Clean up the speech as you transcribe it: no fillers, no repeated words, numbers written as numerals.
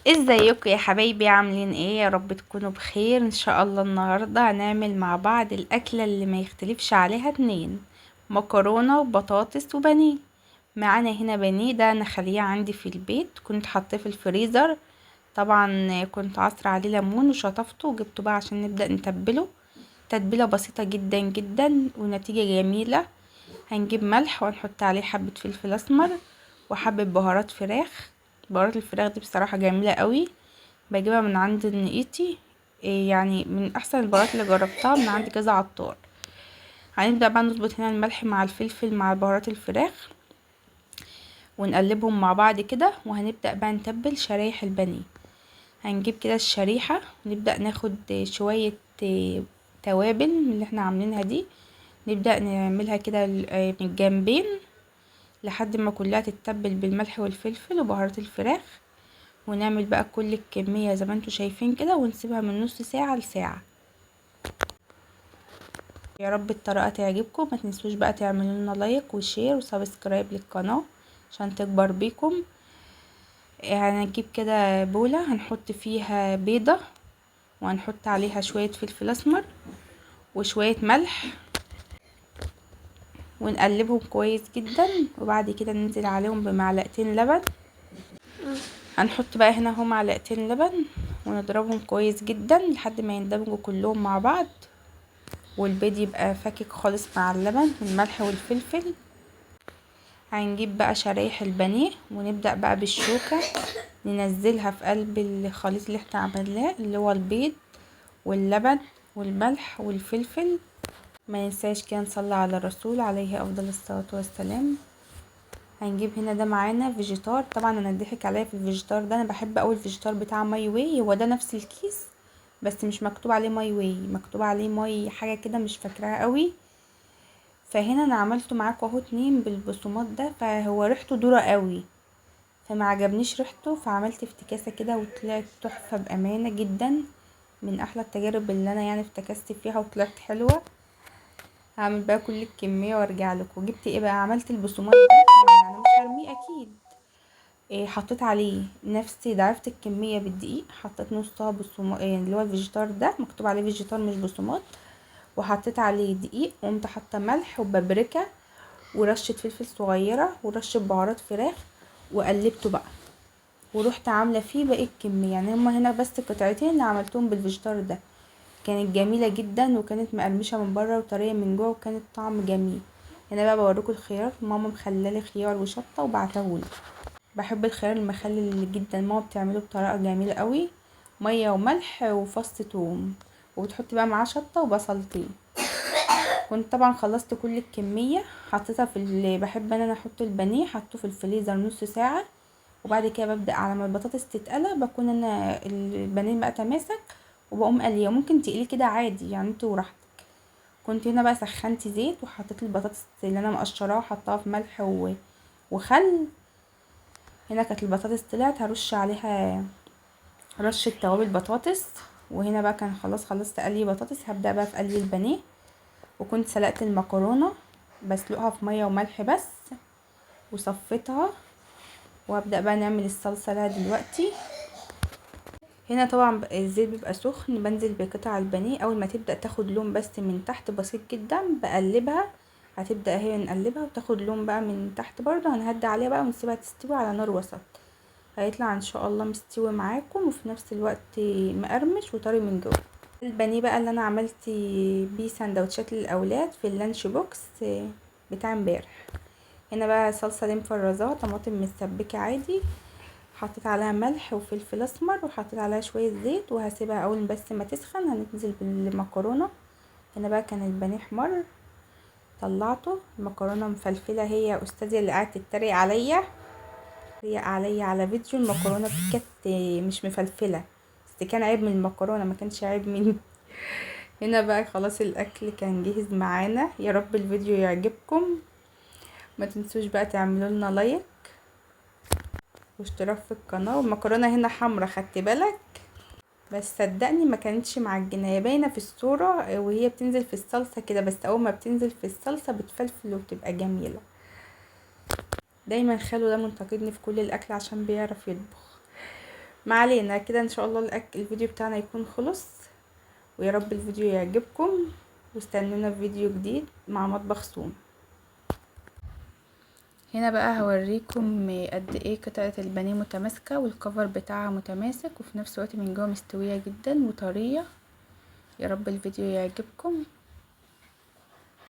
ازيكم يا حبايبي؟ عاملين ايه؟ يا رب تكونوا بخير ان شاء الله. النهارده هنعمل مع بعض الاكله اللي ما يختلفش عليها اتنين: مكرونه وبطاطس وبانيه. معانا هنا بانيه، ده انا خليه عندي في البيت، كنت حاطاه في الفريزر. طبعا كنت عصر عليه ليمون وشطفته وجبته بقى عشان نبدا نتبله. تتبيله بسيطه جدا جدا ونتيجه جميله. هنجيب ملح وهنحط عليه حبه فلفل اسمر وحبه بهارات فراخ. بهارات الفراخ دي بصراحه جميله قوي، بجيبها من عند النقيتي. يعني من احسن البهارات اللي جربتها من عند كذا عطار. هنبدأ بقى نظبط هنا الملح مع الفلفل مع بهارات الفراخ ونقلبهم مع بعض كده، وهنبدأ بقى نتبل شرايح البانيه. هنجيب كده الشريحة ونبدأ ناخد شوية توابل من اللي احنا عاملينها دي. نبدأ نعملها كده من الجنبين لحد ما كلها تتبل بالملح والفلفل وبهارات الفراخ. ونعمل بقى كل الكمية زي ما انتوا شايفين كده، ونسيبها من نص ساعة لساعة. يا رب الطريقة تعجبكم. ما تنسوش بقى تعملوا لنا لايك وشير وسبسكرايب للقناة عشان تكبر بيكم. هنجيب كده بولة هنحط فيها بيضة، وهنحط عليها شوية فلفل اسمر وشوية ملح ونقلبهم كويس جدا. وبعد كده ننزل عليهم بمعلقتين لبن. هنحط بقى هنا اهو معلقتين لبن ونضربهم كويس جدا لحد ما يندمجوا كلهم مع بعض، والبيض يبقى فاكك خالص مع اللبن والملح والفلفل. هنجيب بقى شرايح البانيه ونبدأ بقى بالشوكة ننزلها في قلب الخليط اللي احنا عملناه، اللي هو البيض واللبن والملح والفلفل. ما ننساش كده نصلي على الرسول عليه افضل الصلاة والسلام. هنجيب هنا ده معانا فيجيتار. طبعا انا ضحك عليا في الفيجيتار ده، انا بحب اوي الفيجيتار بتاع ماي واي، هو ده نفس الكيس بس مش مكتوب عليه ماي واي، مكتوب عليه ماي حاجة كده مش فاكراها قوي. فهنا انا عملته معاكم اهو اتنين بالبصمات ده، فهو ريحته ذرة قوي فما عجبنيش ريحته، فعملت افتكاسة كده وطلعت تحفة بأمانة جدا. من احلى التجارب اللي انا يعني افتكست فيها وطلعت حلوة. هعمل بقى كل الكمية وارجع لكم. جبت ايه بقى؟ عملت البصمات ده، يعني انا مش هرميه اكيد. إيه، حطيت عليه نفس ضعفت الكمية بالدقيق، حطيت نصها بصمات إيه اللي هو الفيجيتار ده مكتوب عليه فيجيتار مش بصمات، وحطيت عليه دقيق وقمت حاطه ملح وبابريكا ورشه فلفل صغيره ورشه بهارات فراخ وقلبته بقى. ورحت عامله فيه باقي الكميه، يعني هما هنا بس قطعتين اللي عملتهم بالفيجيتار ده. كانت جميله جدا وكانت مقرمشه من بره وطريه من جوه وكانت طعم جميل. هنا بقى بوريكم الخيار. ماما مخلالي خيار وشطه وبعتهولي. بحب الخيار المخلل جدا، ماما بتعمله بطريقه جميله قوي. ميه وملح وفص ثوم، وبتحطي بقى معاه شطه وبصلتين. كنت طبعا خلصت كل الكميه، حطيتها في اللي بحب انا احط البانيه، حطه في الفريزر نص ساعه. وبعد كده ببدا على ما البطاطس تتقلى بكون انا البانيه بقى تماسك وبقوم قليه. ممكن تقليه كده عادي يعني انت وراحتك. كنت هنا بقى سخنت زيت وحطيت البطاطس اللي انا مقشراها وحطاها في ملح وخل. هنا كانت البطاطس طلعت هرش عليها رشه توابل بطاطس. وهنا بقى كان خلاص خلصت قلي بطاطس، هبدا بقى في قلي البانيه. وكنت سلقت المكرونه بسلقها في ميه وملح بس وصفيتها. وابدا بقى نعمل الصلصه لها دلوقتي. هنا طبعا الزيت بيبقى سخن، بنزل بقطع البانيه اول ما تبدا تاخد لون بس من تحت بسيط جدا بقلبها. هتبدا هي نقلبها وتاخد لون بقى من تحت برضه، هنهدي عليها بقى ونسيبها تستوي على نار وسط. هيطلع ان شاء الله مستوي معاكم وفي نفس الوقت مقرمش وطري من جوه. البانيه بقى اللي انا عملت بيه سندوتشات للاولاد في اللانش بوكس بتاع امبارح. هنا بقى صلصه دي مفرزاه طماطم متسبكه عادي، حطيت عليها ملح وفلفل اسمر وحطيت عليها شويه زيت وهسيبها اول بس ما تسخن هننزل بالمكرونه. هنا بقى كان البانيه احمر، طلعته. المكرونه مفلفله، هي يا استاذه اللي قعدت تتريق عليا على فيديو المكرونه دي كانت مش مفلفله، بس كان عيب من المكرونه ما كانش عيب مني. هنا بقى خلاص الاكل كان جاهز معانا. يا رب الفيديو يعجبكم. ما تنسوش بقى تعملوا لنا لايك واشتراك في القناه. والمكرونه هنا حمرا خدت بالك، بس صدقني ما كانتش معجنه، هي باينه في الصوره وهي بتنزل في الصلصه كده، بس اول ما بتنزل في الصلصه بتفلفل وبتبقى جميله. دايما خالو ده منتقدني في كل الاكل عشان بيعرف يطبخ. ما علينا كده. ان شاء الله الفيديو بتاعنا يكون خلص، ويا رب الفيديو يعجبكم، واستنونا في فيديو جديد مع مطبخ سون. هنا بقى هوريكم قد ايه قطعة البانيه متماسكة، والكفر بتاعها متماسك، وفي نفس الوقت من جوه مستوية جدا وطرية. يا رب الفيديو يعجبكم.